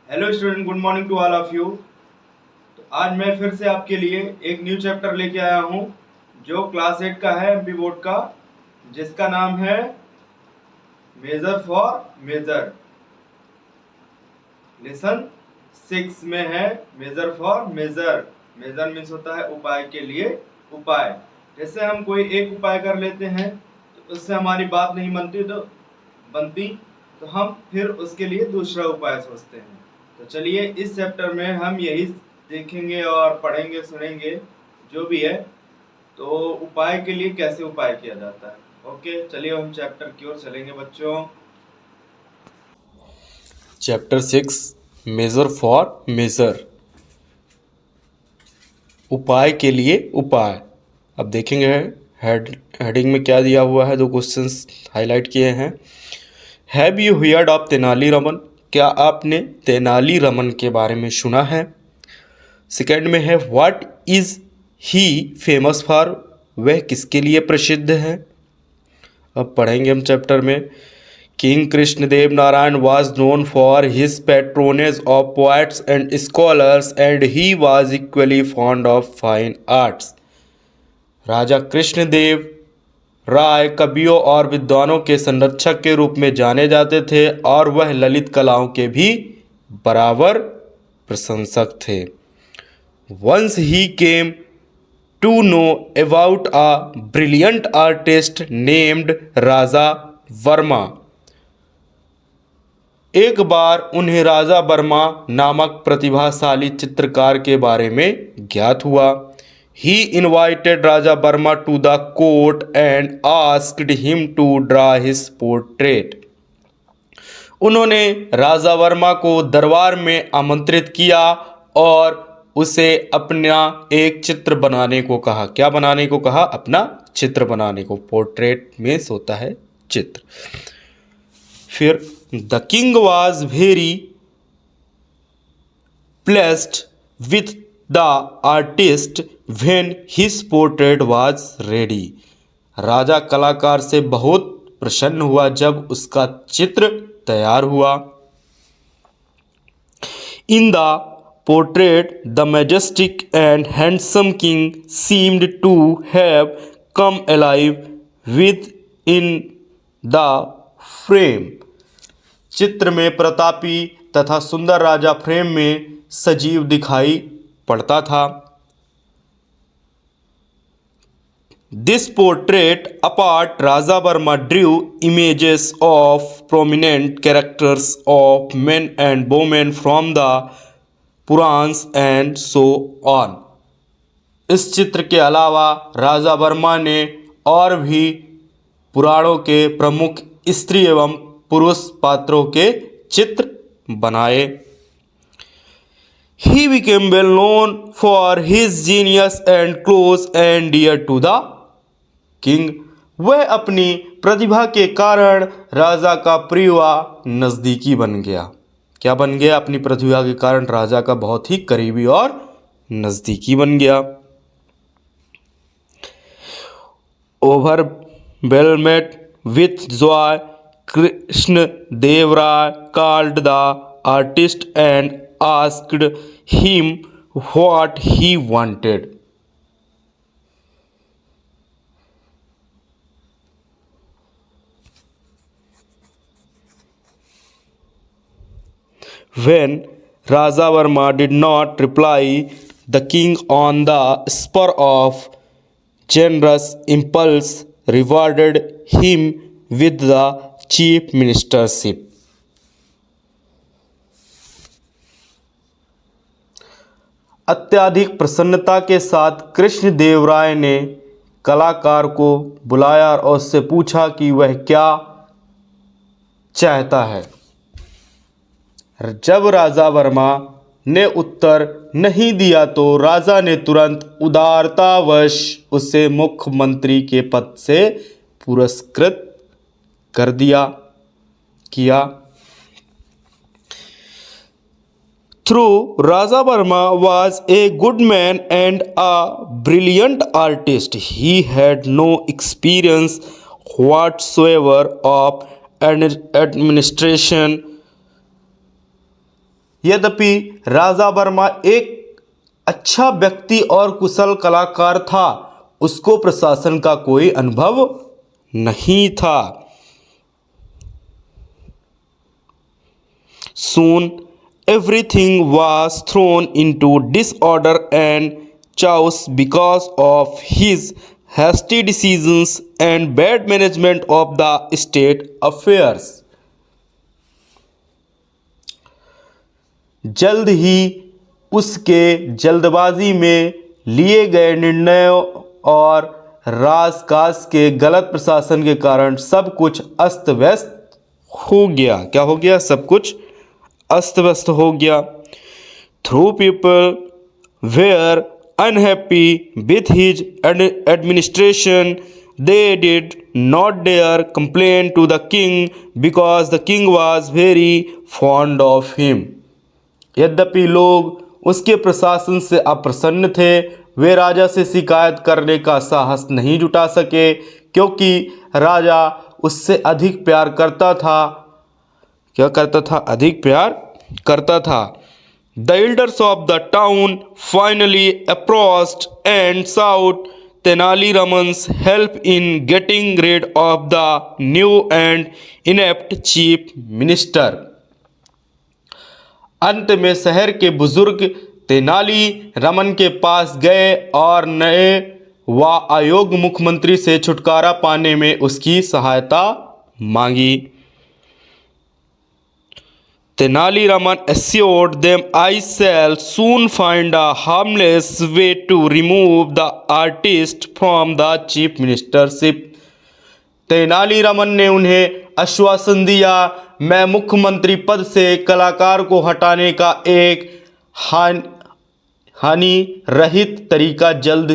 Hello student, good morning to all of you. तो आज मैं फिर से आपके लिए एक न्यू चैप्टर लेके आया हूँ जो क्लास 8 का है एमपी बोर्ड का, जिसका नाम है मेजर फॉर मेजर। लेसन 6 में है measure for measure. Measure means होता है उपाय के लिए उपाय। जैसे हम कोई एक उपाय कर लेते हैं तो उससे हमारी बात नहीं बनती, तो हम फिर उसके लिए दूसरा उपाय सोचते हैं। तो चलिए इस चैप्टर में हम यही देखेंगे और पढ़ेंगे सुनेंगे जो भी है, तो उपाय के लिए कैसे उपाय किया जाता है। ओके, चलिए हम चैप्टर की ओर चलेंगे बच्चों। चैप्टर 6 मेजर फॉर मेजर, उपाय के लिए उपाय। अब देखेंगे हेडिंग में क्या दिया हुआ है। दो क्वेश्चंस हाईलाइट किए हैं। Have you heard of Tenali Raman? क्या आपने तेनाली रमन के बारे में सुना है? सेकंड में है what is he famous for? वह किसके लिए प्रसिद्ध है? अब पढ़ेंगे हम चैप्टर में। King Krishnadev Narayan was known for his patronage of poets and scholars, and he was equally fond of fine arts. राजा कृष्णदेव राय कवियों और विद्वानों के संरक्षक के रूप में जाने जाते थे और वह ललित कलाओं के भी बराबर प्रशंसक थे। Once he came to know about a brilliant artist named Raja Varma. एक बार उन्हें राजा वर्मा नामक प्रतिभाशाली चित्रकार के बारे में ज्ञात हुआ। He invited Raja Varma to the court and asked him to draw his portrait. उन्होंने राजा वर्मा को दरबार में आमंत्रित किया और उसे अपना एक चित्र बनाने को कहा। क्या बनाने को कहा? अपना चित्र बनाने को। पोर्ट्रेट में होता है चित्र। फिर the king was very pleased with the artist when his portrait was ready. राजा कलाकार से बहुत प्रसन्न हुआ जब उसका चित्र तैयार हुआ। In the portrait the majestic and handsome king seemed to have come alive within the frame. चित्र में प्रतापी तथा सुंदर राजा फ्रेम में सजीव दिखाई पड़ता था। This portrait apart Raja Verma Drew images of prominent characters of main and women from the Puranas and so on. इस चित्र के अलावा राजा वर्मा ने और भी पुराणों के प्रमुख स्त्री एवं पुरुष पात्रों के चित्र बनाए। He became well known for his genius and close and dear to the king. वह अपनी प्रतिभा के कारण राजा का प्रिय व नज़दीकी बन गया। क्या बन गया? अपनी प्रतिभा के कारण राजा का बहुत ही करीबी और नज़दीकी बन गया। Overwhelmed with joy, Krishnadev called the artist and asked him what he wanted. When Raja Varma did not reply, the king, on the spur of generous impulse, rewarded him with the chief ministership. अत्यधिक प्रसन्नता के साथ कृष्णदेव राय ने कलाकार को बुलाया और उससे पूछा कि वह क्या चाहता है। जब राजा वर्मा ने उत्तर नहीं दिया तो राजा ने तुरंत उदारतावश उसे मुख्यमंत्री के पद से पुरस्कृत कर किया। Through Raja Verma was a good man and a brilliant artist, he had no experience whatsoever of administration यद्यपि राजा वर्मा एक अच्छा व्यक्ति और कुशल कलाकार था, उसको प्रशासन का कोई अनुभव नहीं था। Soon everything was thrown into disorder and chaos because of his hasty decisions and bad management of the state affairs. जल्द ही उसके जल्दबाजी में लिए गए निर्णयों और राजकाज के गलत प्रशासन के कारण सब कुछ अस्त व्यस्त हो गया। क्या हो गया? सब कुछ अस्त व्यस्त हो गया। Through people were unhappy with his administration, they did not dare complain to the king because the king was very fond of him. यद्यपि लोग उसके प्रशासन से अप्रसन्न थे, वे राजा से शिकायत करने का साहस नहीं जुटा सके क्योंकि राजा उससे अधिक प्यार करता था। क्या करता था? अधिक प्यार करता था। The elders of the town finally approached and sought Tenali Raman's help in getting rid of the new and inept chief minister. अंत में शहर के बुजुर्ग तेनाली रमन के पास गए और नए व अयोग्य मुख्यमंत्री से छुटकारा पाने में उसकी सहायता मांगी। Tenali Raman assured them, I shall soon find a harmless way to remove the artist from the chief ministership. Tenali Raman ने उन्हें आश्वासन दिया, मैं मुख्यमंत्री पद से कलाकार को हटाने का एक हानि रहित तरीका जल्द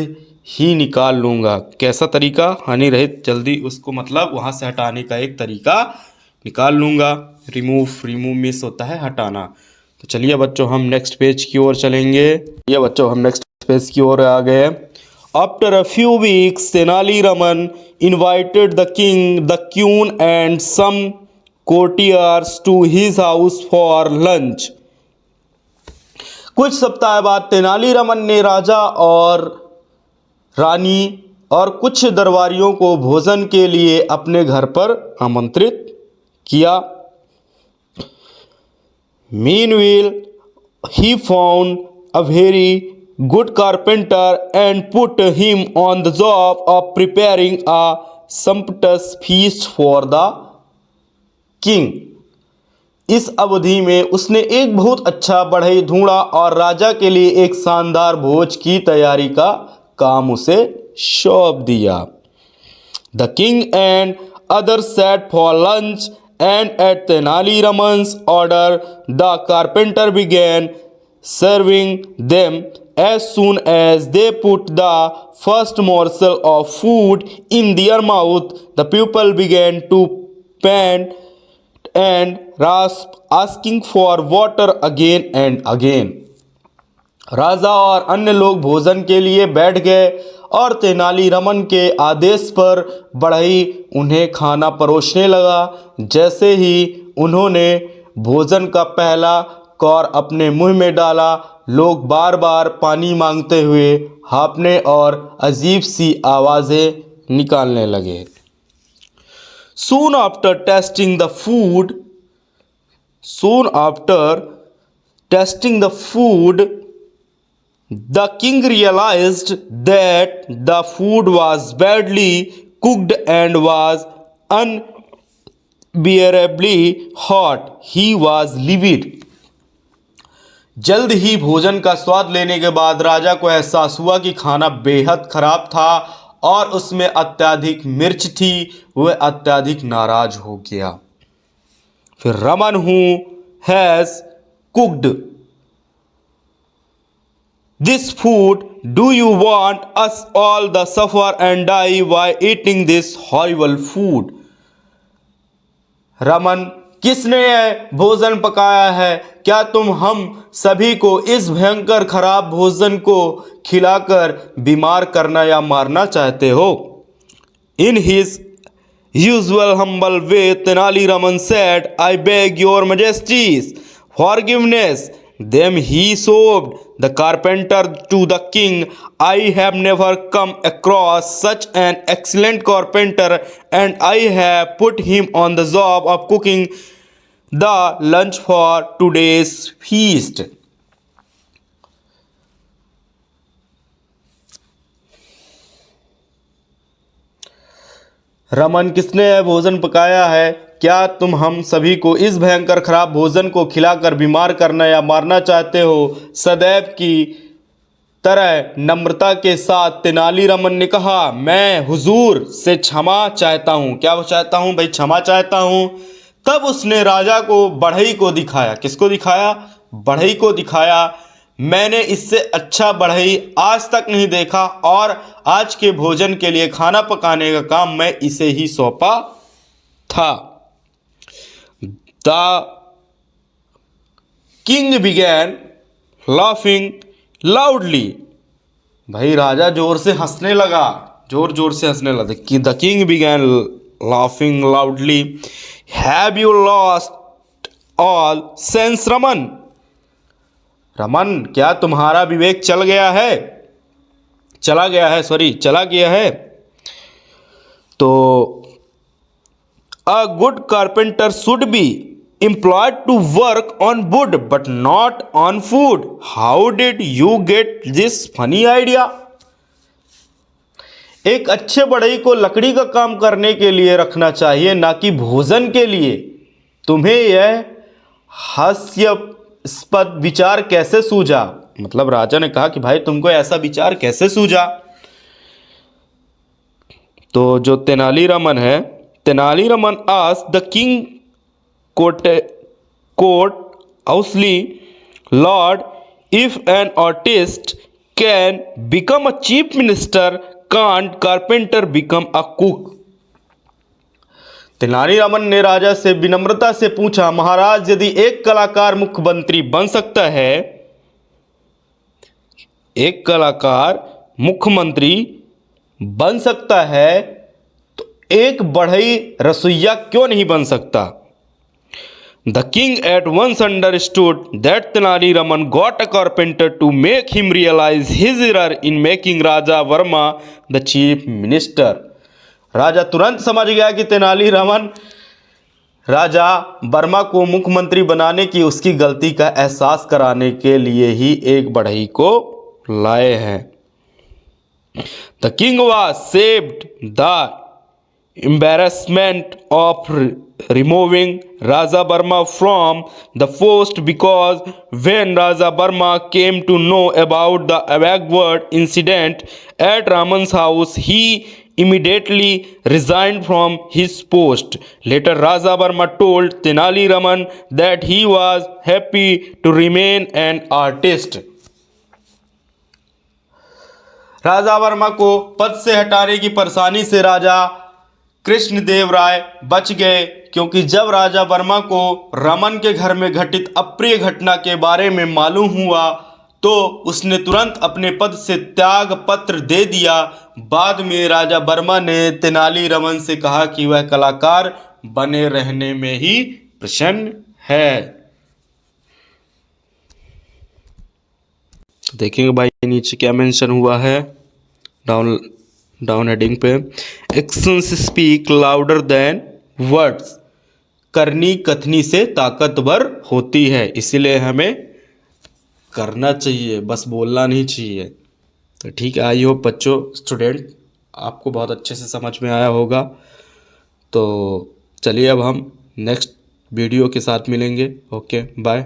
ही निकाल लूँगा। कैसा तरीका? हानि रहित, जल्दी उसको मतलब वहाँ से हटाने का एक तरीका निकाल लूँगा। रिमूव मिस होता है हटाना। तो चलिए बच्चों हम नेक्स्ट पेज की ओर चलेंगे। ये बच्चों हम नेक्स्ट पेज की ओर आ गए। After a few weeks Tenali Raman invited the king, the queen and some courtiers to his house for lunch. कुछ सप्ताह बाद तेनाली रमन ने राजा और रानी और कुछ दरबारियों को भोजन के लिए अपने घर पर आमंत्रित किया। Meanwhile, he found a very good carpenter and put him on the job of preparing a sumptuous feast for the king. इस अवधि में उसने एक बहुत अच्छा बढ़ई ढूंढा और राजा के लिए एक शानदार भोज की तैयारी का काम उसे सौंप दिया। The king and others sat for lunch, and at Tenali Raman's order, the carpenter began serving them. As soon as they put the first morsel of food in their mouth, the people began to pant and rasp, asking for water again and again. राजा और अन्य लोग भोजन के लिए बैठ गए और तेनाली रमन के आदेश पर बढ़ई उन्हें खाना परोसने लगा। जैसे ही उन्होंने भोजन का पहला कौर अपने मुंह में डाला, लोग बार बार पानी मांगते हुए हाँफने और अजीब सी आवाज़ें निकालने लगे। Soon after tasting the food, the king realized that the food was badly cooked and was unbearably hot. He was livid. जल्द ही भोजन का स्वाद लेने के बाद राजा को एहसास हुआ कि खाना बेहद खराब था और उसमें अत्यधिक मिर्च थी। वह अत्यधिक नाराज हो गया। फिर Raman who has cooked this food, do you want us all to suffer and die while eating this horrible food? Raman, किसने यह भोजन पकाया है? क्या तुम हम सभी को इस भयंकर खराब भोजन को खिलाकर बीमार करना या मारना चाहते हो? In his usual humble way, Tenali Raman said, I beg your majesties, forgiveness them he showed the carpenter to the king. I have never come across such an excellent carpenter, and I have put him on the job of cooking the lunch for today's feast. Raman, किसने यह भोजन पकाया है? क्या तुम हम सभी को इस भयंकर खराब भोजन को खिलाकर बीमार करना या मारना चाहते हो? सदैव की तरह नम्रता के साथ तेनालीरामन ने कहा, मैं हुजूर से क्षमा चाहता हूँ। क्या चाहता हूँ भाई? क्षमा चाहता हूँ। तब उसने राजा को बढ़ई को दिखाया। किसको दिखाया? बढ़ई को दिखाया। मैंने इससे अच्छा बढ़ई आज तक नहीं देखा और आज के भोजन के लिए खाना पकाने का काम मैं इसे ही सौंपा था। The king began laughing loudly. भाई राजा जोर से हंसने लगा, जोर जोर से हंसने लगा। The king began laughing loudly. Have you lost all sense Raman? Raman, क्या तुम्हारा विवेक चला गया है? तो a good carpenter should be employed to work on wood but not on food. How did you get this funny idea? एक अच्छे बढ़ई को लकड़ी का काम करने के लिए रखना चाहिए, ना कि भोजन के लिए। तुम्हें यह हास्यास्पद विचार कैसे सूझा? मतलब राजा ने कहा कि भाई तुमको ऐसा विचार कैसे सूझा? तो जो तेनालीरामन है, Tenali Raman asked the king courteously, lord, if an artist can become a chief minister, can't carpenter become a cook? Tenali Raman ने राजा से विनम्रता से पूछा, महाराज, यदि एक कलाकार मुख्यमंत्री बन सकता है, एक कलाकार मुख्यमंत्री बन सकता है, तो एक बढ़ई रसोइया क्यों नहीं बन सकता? The king at once understood that Tenali Raman got a carpenter to make him realise his error in making Raja Varma the chief minister. राजा तुरंत समझ गया कि तेनालीरामन राजा वर्मा को मुख्यमंत्री बनाने की उसकी गलती का एहसास कराने के लिए ही एक बढ़ई को लाए हैं। The king was saved the embarrassment of removing Raja Verma from the post, because when Raja Verma came to know about the backward incident at Raman's house, he immediately resigned from his post. Later, Raja Verma told Tenali Raman that he was happy to remain an artist. राजा वर्मा को पद से हटाने की परेशानी से राजा कृष्णदेव राय बच गए, क्योंकि जब राजा वर्मा को रमन के घर में घटित अप्रिय घटना के बारे में मालूम हुआ तो उसने तुरंत अपने पद से त्याग पत्र दे दिया। बाद में राजा वर्मा ने तेनालीरामन से कहा कि वह कलाकार बने रहने में ही प्रसन्न है। देखेंगे भाई नीचे क्या मेंशन हुआ है डाउन हेडिंग पे, actions speak louder than words. करनी कथनी से ताकतवर होती है, इसीलिए हमें करना चाहिए, बस बोलना नहीं चाहिए। तो ठीक है, आई होप बच्चों, स्टूडेंट, आपको बहुत अच्छे से समझ में आया होगा। तो चलिए अब हम नेक्स्ट वीडियो के साथ मिलेंगे। Okay, bye.